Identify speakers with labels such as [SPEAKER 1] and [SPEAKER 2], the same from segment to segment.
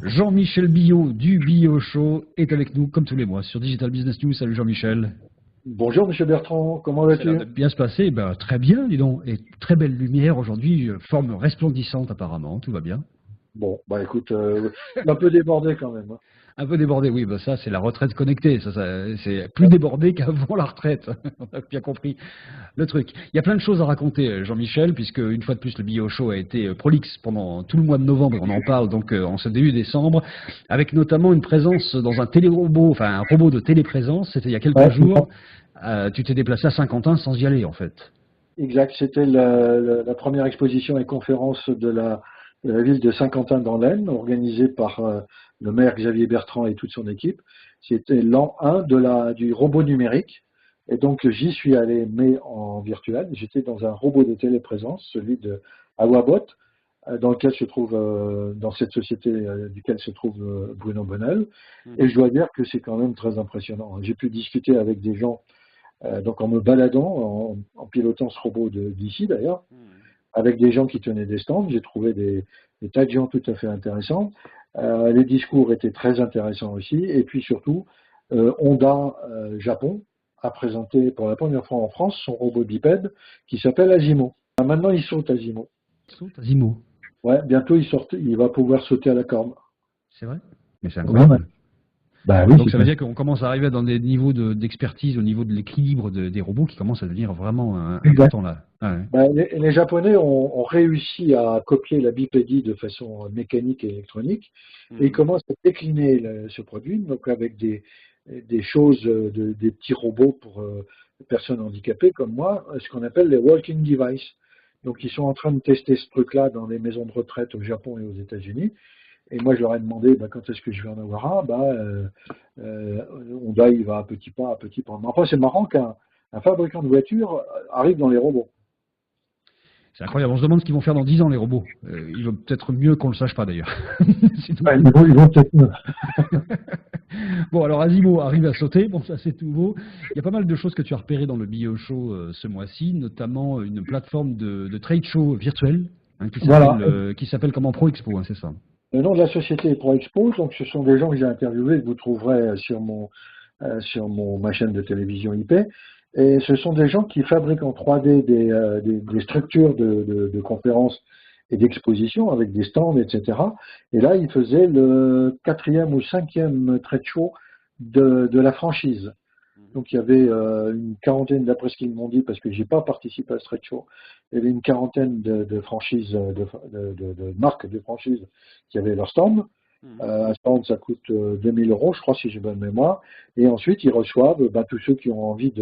[SPEAKER 1] Jean-Michel Billot du Billot Show est avec nous comme tous les mois sur Digital Business News. Salut Jean-Michel.
[SPEAKER 2] Bonjour Monsieur Bertrand, comment vas-tu?
[SPEAKER 1] Ça a l'air de bien se passer, ben, très bien dis donc, et très belle lumière aujourd'hui, forme resplendissante apparemment, tout va bien.
[SPEAKER 2] Bon, bah écoute, un peu débordé quand même. Hein.
[SPEAKER 1] Un peu débordé, oui, ben ça c'est la retraite connectée, ça c'est plus débordé qu'avant la retraite, on a bien compris le truc. Il y a plein de choses à raconter Jean-Michel, puisque une fois de plus le Billot Show a été prolixe pendant tout le mois de novembre, on en parle donc en ce début décembre, avec notamment une présence dans un télérobot, enfin un robot de téléprésence, c'était il y a quelques jours, tu t'es déplacé à Saint-Quentin sans y aller en fait.
[SPEAKER 2] Exact, c'était la première exposition et conférence de la ville de Saint-Quentin dans l'Aisne, organisée par le maire Xavier Bertrand et toute son équipe. C'était l'an 1 du robot numérique. Et donc j'y suis allé, mais en virtuel. J'étais dans un robot de téléprésence, celui de Awabot, dans lequel se trouve, dans cette société duquel se trouve Bruno Bonnel. Et je dois dire que c'est quand même très impressionnant. J'ai pu discuter avec des gens, donc en me baladant, en pilotant ce robot d'ici d'ailleurs, avec des gens qui tenaient des stands. J'ai trouvé des tas de gens tout à fait intéressants. Les discours étaient très intéressants aussi. Et puis surtout, Honda Japon a présenté pour la première fois en France son robot bipède qui s'appelle Asimo. Maintenant, il saute Asimo.
[SPEAKER 1] Il saute Asimo.
[SPEAKER 2] Ouais, bientôt il va pouvoir sauter à la corde.
[SPEAKER 1] C'est vrai? Mais c'est incroyable. Ouais.
[SPEAKER 2] Bah, oui,
[SPEAKER 1] donc ça veut dire qu'on commence à arriver dans des niveaux d'expertise au niveau de l'équilibre des robots qui commencent à devenir vraiment importants là. Ah ouais.
[SPEAKER 2] Bah, les Japonais ont réussi à copier la bipédie de façon mécanique et électronique et ils commencent à décliner ce produit, donc avec des choses, des petits robots pour personnes handicapées comme moi, ce qu'on appelle les walking devices. Donc ils sont en train de tester ce truc-là dans les maisons de retraite au Japon et aux États-Unis. Et moi, je leur ai demandé quand est-ce que je vais en avoir un. Honda, il va à petits pas, à petits pas. Mais enfin, c'est marrant qu'un fabricant de voitures arrive dans les robots.
[SPEAKER 1] C'est incroyable. On se demande ce qu'ils vont faire dans 10 ans, les robots. Il vaut peut-être mieux qu'on ne le sache pas, d'ailleurs.
[SPEAKER 2] Ils vont peut-être mieux.
[SPEAKER 1] Bon, alors Asimo arrive à sauter. Bon, ça, c'est tout beau. Il y a pas mal de choses que tu as repérées dans le Billot Show ce mois-ci, notamment une plateforme de trade show virtuel qui s'appelle comment Pro Expo, hein, c'est ça.
[SPEAKER 2] Le nom de la société est Pro Expo, donc ce sont des gens que j'ai interviewés, que vous trouverez sur ma chaîne de télévision IP. Et ce sont des gens qui fabriquent en 3D des structures de conférences et d'expositions avec des stands, etc. Et là, ils faisaient le 4e ou 5e trade show de la franchise. Donc il y avait une quarantaine, d'après ce qu'ils m'ont dit, parce que j'ai pas participé à ce trade show, il y avait une quarantaine de franchises, de marques de franchises qui avaient leur stand. Un stand, ça coûte 2000 €, je crois, si j'ai bonne mémoire. Et ensuite, ils reçoivent tous ceux qui ont envie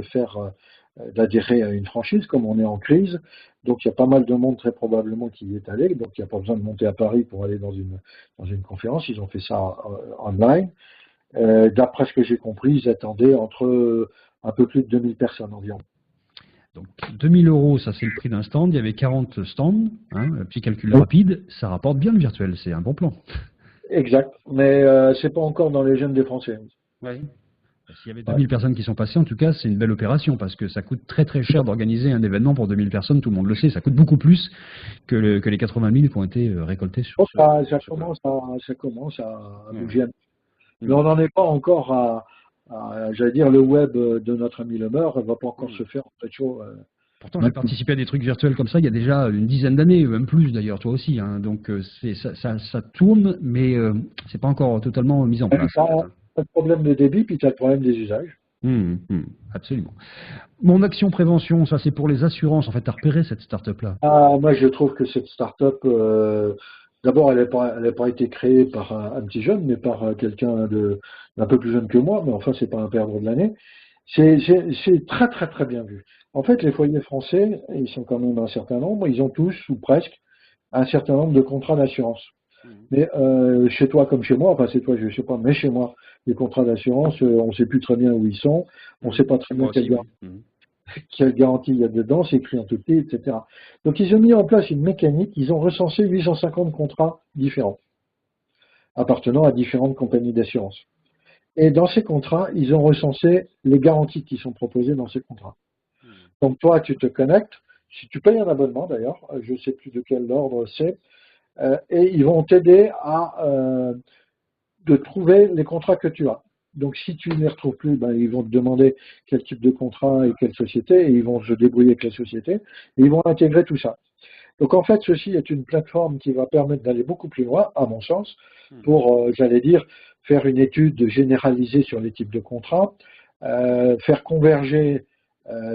[SPEAKER 2] d'adhérer à une franchise, comme on est en crise. Donc il y a pas mal de monde très probablement qui y est allé. Donc il n'y a pas besoin de monter à Paris pour aller dans une conférence. Ils ont fait ça online. D'après ce que j'ai compris, ils attendaient entre un peu plus de 2000 personnes environ.
[SPEAKER 1] Donc 2000 €, ça c'est le prix d'un stand. Il y avait 40 stands, petit calcul rapide, ça rapporte bien le virtuel, c'est un bon plan.
[SPEAKER 2] Exact, mais c'est pas encore dans les gènes des Français.
[SPEAKER 1] Oui. S'il y avait 2000 personnes qui sont passées, en tout cas, c'est une belle opération parce que ça coûte très très cher d'organiser un événement pour 2000 personnes, tout le monde le sait, ça coûte beaucoup plus que les 80 000 qui ont été récoltés sur
[SPEAKER 2] ça commence à bouger. Mais on n'en est pas encore j'allais dire, le web de notre ami Le Meur, ne va pas encore se faire en fait chaud.
[SPEAKER 1] Pourtant, j'ai participé à des trucs virtuels comme ça il y a déjà une dizaine d'années, même plus d'ailleurs, toi aussi. Hein. Donc ça tourne, mais c'est pas encore totalement mis en place.
[SPEAKER 2] Pas de problème de débit, puis tu as le problème des usages.
[SPEAKER 1] Absolument. Mon action prévention, ça c'est pour les assurances. En fait, tu as repéré cette start-up-là?
[SPEAKER 2] Moi, je trouve que cette start-up, d'abord, elle n'a pas été créée par un petit jeune, mais par quelqu'un d'un peu plus jeune que moi, mais enfin, c'est pas un perdre de l'année. C'est très, très, très bien vu. En fait, les foyers français, ils sont quand même un certain nombre, ils ont tous, ou presque, un certain nombre de contrats d'assurance. Mais chez toi comme chez moi, enfin c'est toi, je ne sais pas, mais chez moi, les contrats d'assurance, on ne sait plus très bien où ils sont, on ne sait pas très bien quelle garantie il y a dedans, c'est écrit en tout petit, etc. Donc ils ont mis en place une mécanique, ils ont recensé 850 contrats différents, appartenant à différentes compagnies d'assurance. Et dans ces contrats, ils ont recensé les garanties qui sont proposées dans ces contrats. Donc toi, tu te connectes, si tu payes un abonnement d'ailleurs, je ne sais plus de quel ordre c'est, et ils vont t'aider à de trouver les contrats que tu as. Donc si tu ne les retrouves plus, ben, ils vont te demander quel type de contrat et quelle société, et ils vont se débrouiller avec la société, et ils vont intégrer tout ça. Donc en fait, ceci est une plateforme qui va permettre d'aller beaucoup plus loin, à mon sens, pour, j'allais dire, faire une étude généralisée sur les types de contrats, faire converger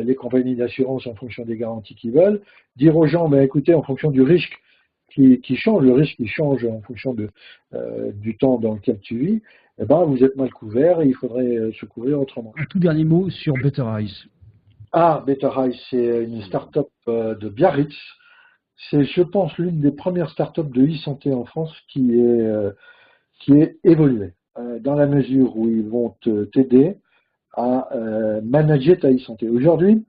[SPEAKER 2] les compagnies d'assurance en fonction des garanties qu'ils veulent, dire aux gens, ben, écoutez, en fonction du risque qui change, le risque qui change en fonction du temps dans lequel tu vis, eh ben, vous êtes mal couvert et il faudrait se couvrir autrement.
[SPEAKER 1] Un tout dernier mot sur Better Eyes.
[SPEAKER 2] Ah, Better Eyes, c'est une start-up de Biarritz. C'est, je pense, l'une des premières startups de e-santé en France qui est évoluée, dans la mesure où ils vont t'aider à manager ta e-santé. Aujourd'hui,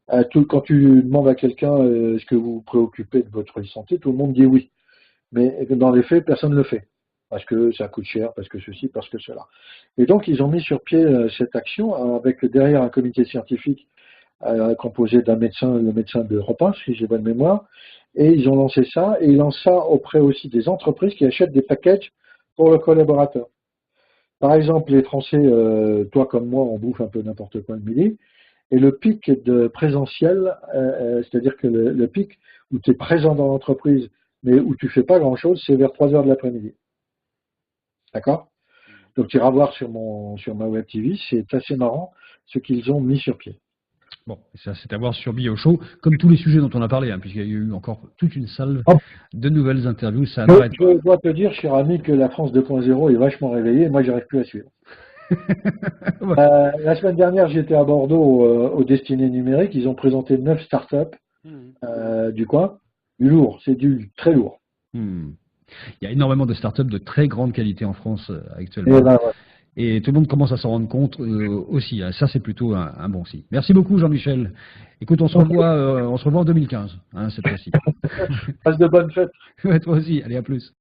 [SPEAKER 2] quand tu demandes à quelqu'un est-ce que vous vous préoccupez de votre e-santé, tout le monde dit oui. Mais dans les faits, personne ne le fait. Parce que ça coûte cher, parce que ceci, parce que cela. Et donc, ils ont mis sur pied cette action avec derrière un comité scientifique composé d'un médecin, le médecin d'Europe 1, si j'ai bonne mémoire. Et ils ont lancé ça, et ils lancent ça auprès aussi des entreprises qui achètent des packages pour leurs collaborateurs. Par exemple, les Français, toi comme moi, on bouffe un peu n'importe quoi le midi, et le pic de présentiel, c'est-à-dire que le pic où tu es présent dans l'entreprise, mais où tu fais pas grand-chose, c'est vers 3 heures de l'après-midi. D'accord? Donc tu iras voir sur ma web TV, c'est assez marrant ce qu'ils ont mis sur pied.
[SPEAKER 1] Bon, ça c'est à voir sur BioShow, comme tous les sujets dont on a parlé, hein, puisqu'il y a eu encore toute une salve de nouvelles interviews, ça n'arrête pas.
[SPEAKER 2] Je dois te dire, cher ami, que la France 2.0 est vachement réveillée, moi j'arrive plus à suivre. La semaine dernière, j'étais à Bordeaux au Destinées Numériques, ils ont présenté 9 startups du coin, du lourd, c'est du très lourd.
[SPEAKER 1] Il y a énormément de startups de très grande qualité en France actuellement. Et tout le monde commence à s'en rendre compte aussi. Ça, c'est plutôt un bon signe. Merci beaucoup, Jean-Michel. Écoute, on se revoit en 2015, hein, cette fois-ci.
[SPEAKER 2] Passe de bonnes fêtes.
[SPEAKER 1] Ouais, toi aussi. Allez, à plus.